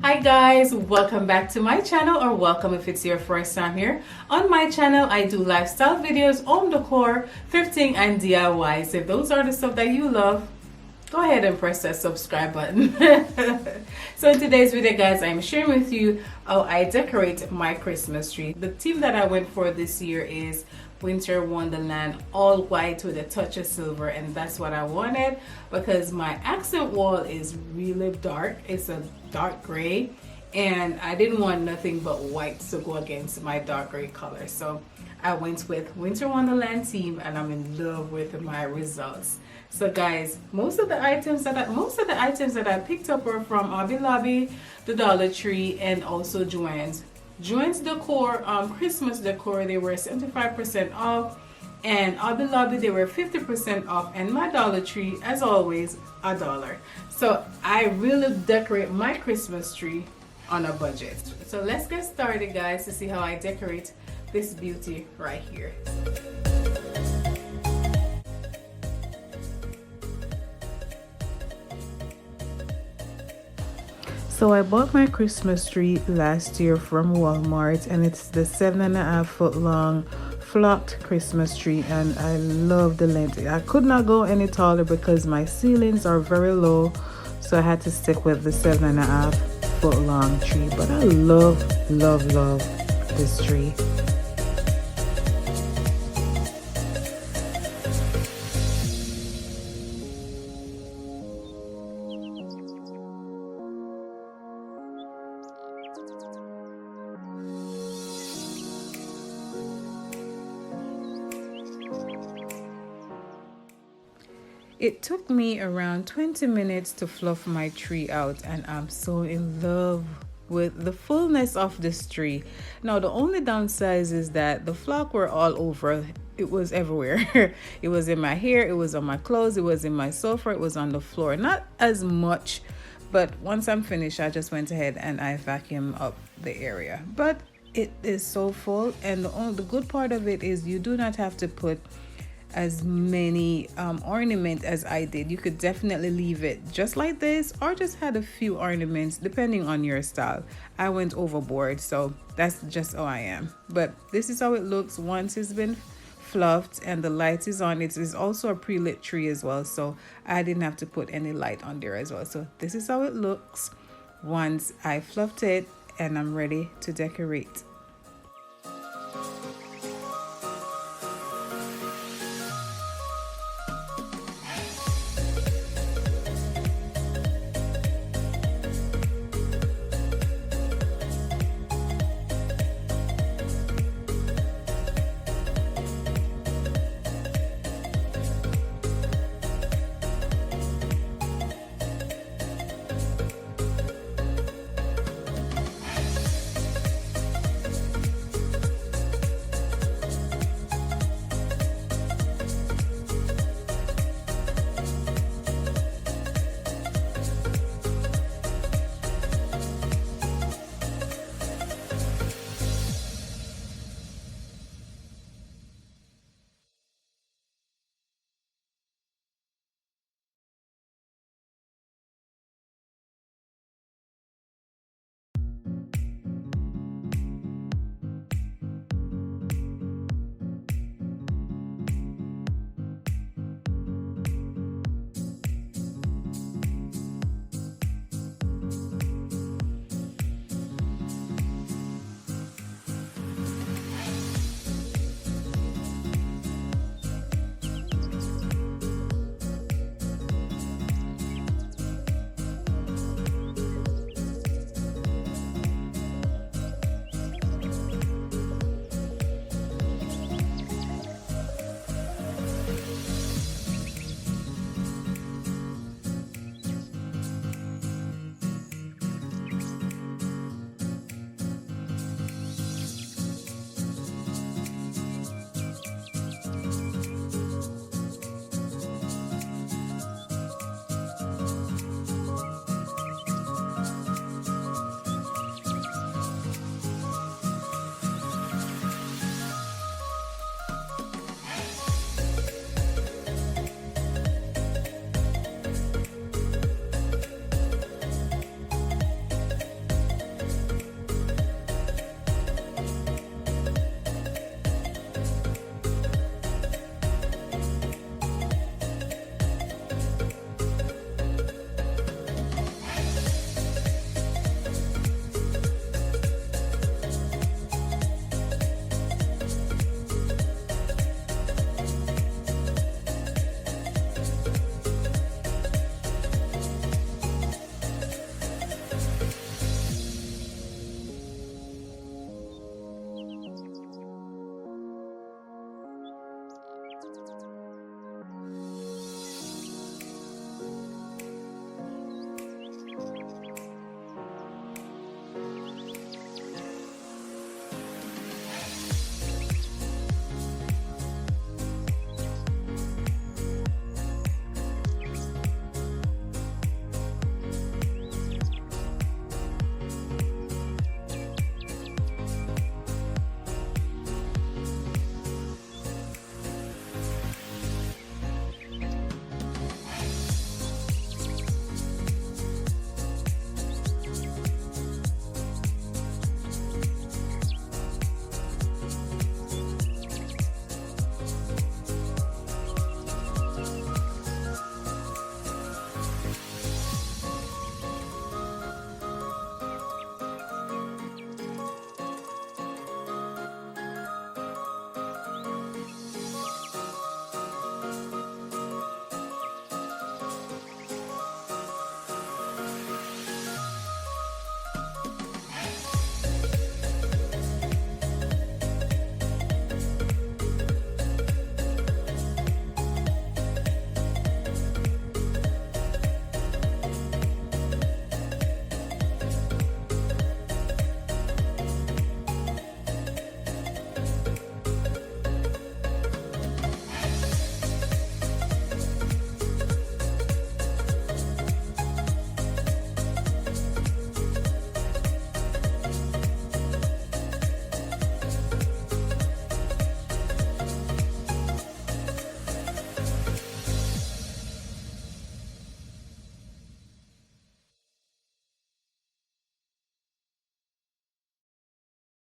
Hi guys, welcome back to my channel, or welcome if it's your first time here. On my channel, I do lifestyle videos, home decor, thrifting, and DIYs. If those are the stuff that you love, go ahead and press that subscribe button. So in today's video guys, I'm sharing with you how I decorate my Christmas tree. The theme that I went for this year is Winter Wonderland, all white with a touch of silver, and that's what I wanted because my accent wall is really dark. It's a dark gray and I didn't want nothing but white to go against my dark gray color. So I went with Winter Wonderland theme and I'm in love with my results. So guys, most of the items that I picked up were from Hobby Lobby, the Dollar Tree, and also Joann's. Joann's Decor, Christmas decor, they were 75% off, and Hobby Lobby they were 50% off, and my Dollar Tree, as always, $1. So I really decorate my Christmas tree on a budget. So let's get started guys to see how I decorate this beauty right here. So I bought my Christmas tree last year from Walmart, and it's the 7.5 foot long flocked Christmas tree, and I love the length. I could not go any taller because my ceilings are very low, so I had to stick with the 7.5 foot long tree. But I love this tree. It took me around 20 minutes to fluff my tree out, and I'm so in love with the fullness of this tree. Now the only downside is that the flock were all over. It was everywhere. It was in my hair, it was on my clothes, it was in my sofa, it was on the floor. Not as much, but once I'm finished, I just went ahead and I vacuumed up the area. But it is so full, and the good part of it is you do not have to put as many ornament as I did. You could definitely leave it just like this or just had a few ornaments depending on your style. I went overboard, so that's just how I am. But this is how it looks once it's been fluffed and the light is on. It is also a pre-lit tree as well, so I didn't have to put any light on there as well. So this is how it looks once I fluffed it and I'm ready to decorate.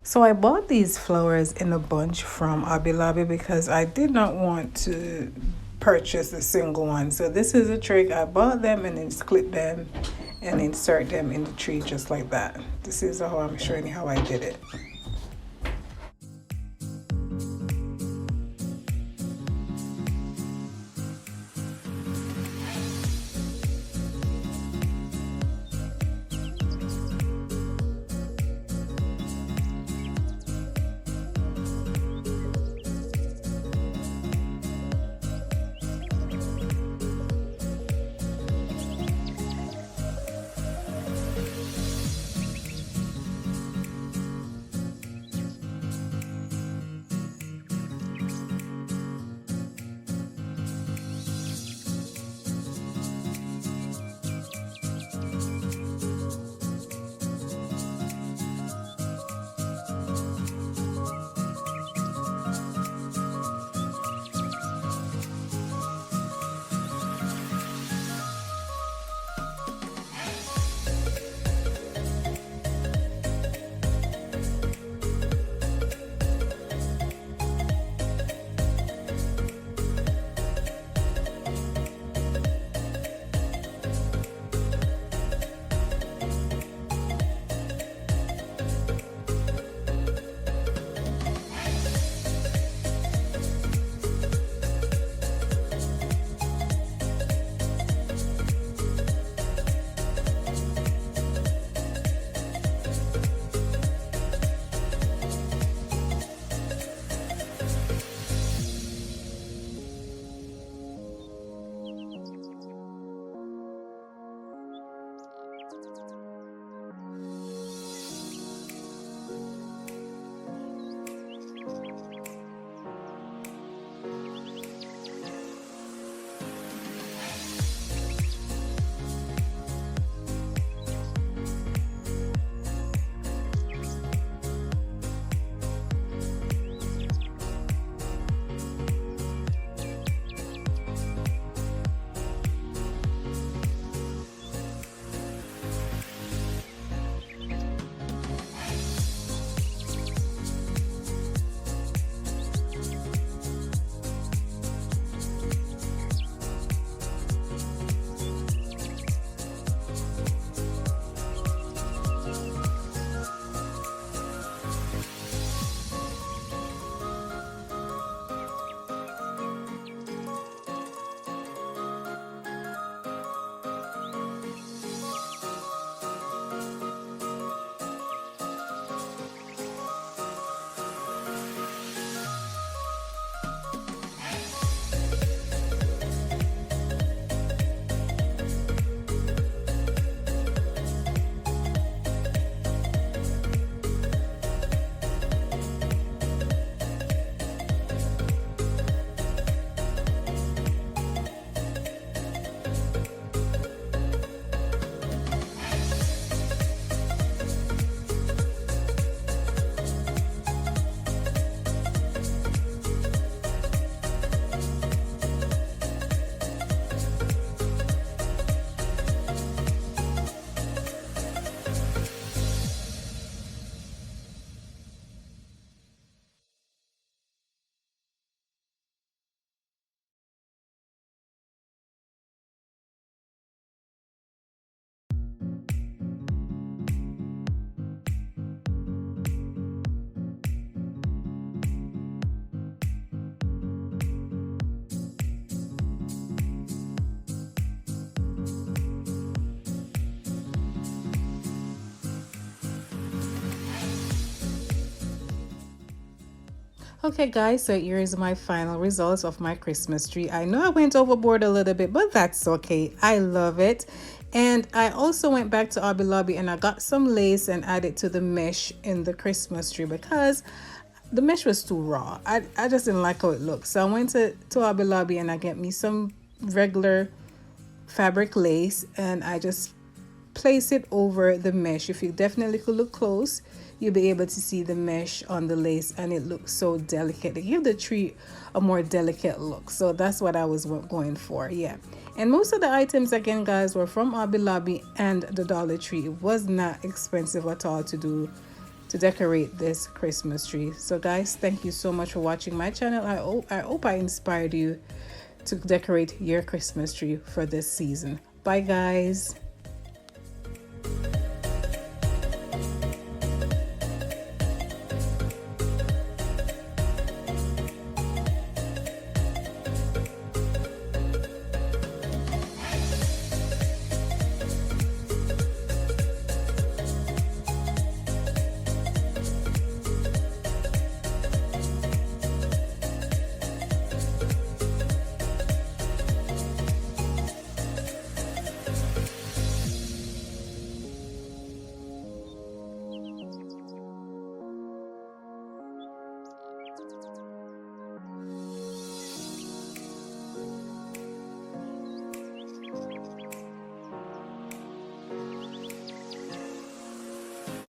So I bought these flowers in a bunch from Hobby Lobby because I did not want to purchase a single one. So this is a trick. I bought them and then clip them and insert them in the tree just like that. This is how I'm showing you how I did it. Okay guys, so here's my final results of my Christmas tree. I know I went overboard a little bit, but that's okay. I love it. And I also went back to Hobby Lobby and I got some lace and added to the mesh in the Christmas tree because the mesh was too raw. I just didn't like how it looked. So I went to Hobby Lobby and I get me some regular fabric lace and I just place it over the mesh. If you definitely could look close, you'll be able to see the mesh on the lace and it looks so delicate. It gives the tree a more delicate look. So that's what I was going for. Yeah. And most of the items again guys were from Hobby Lobby and the Dollar Tree. It was not expensive at all to to decorate this Christmas tree. So guys, thank you so much for watching my channel. I hope I inspired you to decorate your Christmas tree for this season. Bye guys.